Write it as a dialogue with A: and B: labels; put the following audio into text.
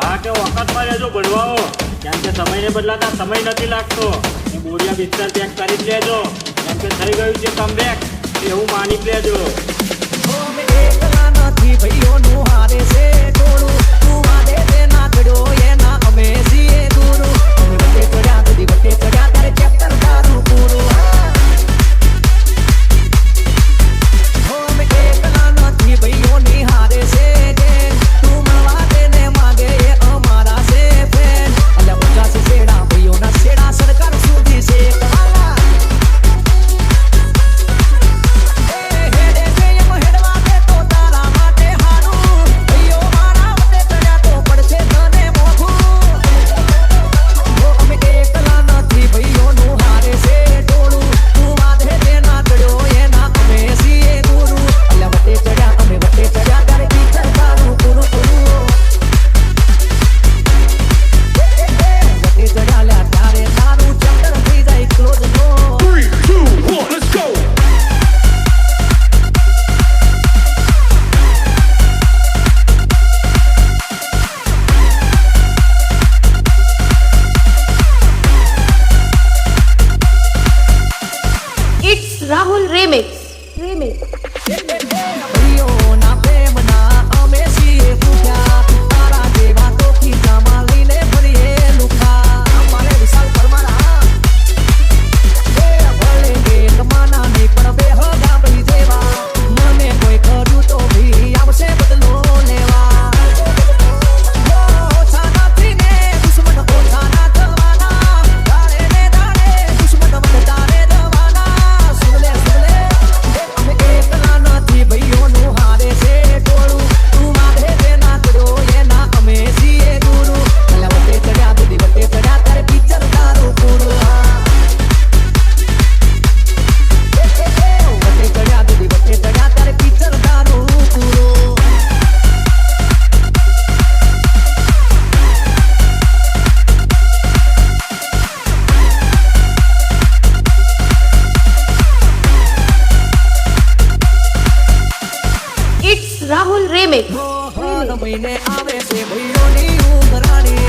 A: હા કે વખતમાં લેજો ભરવાઓ, કેમ કે સમયને બદલાતા સમય નથી લાગતો. એ બોરિયા બિસ્તર પેક કરી જ લેજો, કેમ કે થઈ ગયું છે કમબેક, એવું માની લેજો.
B: ભાઈઓનું હારે છે ટોળું, તું વાદે તે ના ચડ્યો એના અમે છીએ ગુરુ. અમે વટે ચડ્યા બધી વટે ચડ્યા તારે ચેપ્ટર તારું પૂરું. અમે એકલા નથી ભાઈઓની હારે છે જેન, તું મળવા તેને માગે એ અમારા છે ફેન. અલ્યા ઊંચા છે છેડા ભાઈઓના છેડા સરકાર સુધી છે કમાલા.
C: Rahul Remix.
B: ભાઈઓના પ્રેમના અમે છીએ ભૂખ્યા, તારા જેવા તો ખીચામાં લઈને ફરીએ લુખા. અમારે વિશાલ પરમારા ભલે એક માના નહીં પણ બે હગા ભાઈ જેવા. મને કોઈ કર્યું તો ભી આવશે બદલો લેવા. ઓછા નથી ને દુશ્મન ઓછા ના થવાના, દાડે ને દાડે દુશ્મન વધતા રે જવાના. સુલે સુલે અમે એકલા નથી ભાઈઓનું હારે છે ટોળું, તું માગે તે ના ચડ્યો એના અમે છીએ ગુરુ. અલ્યા વટે ચડ્યા બધી વટે ચડ્યા તારે પિક્ચર તારું પૂરું. વટે ચડ્યા બધી વટે ચડ્યા તારે પિક્ચર તારું પૂરું.
C: It's Rahul Remix.
B: હર મહિને આવે છે ભાઈઓની ઊંઘ રાણી.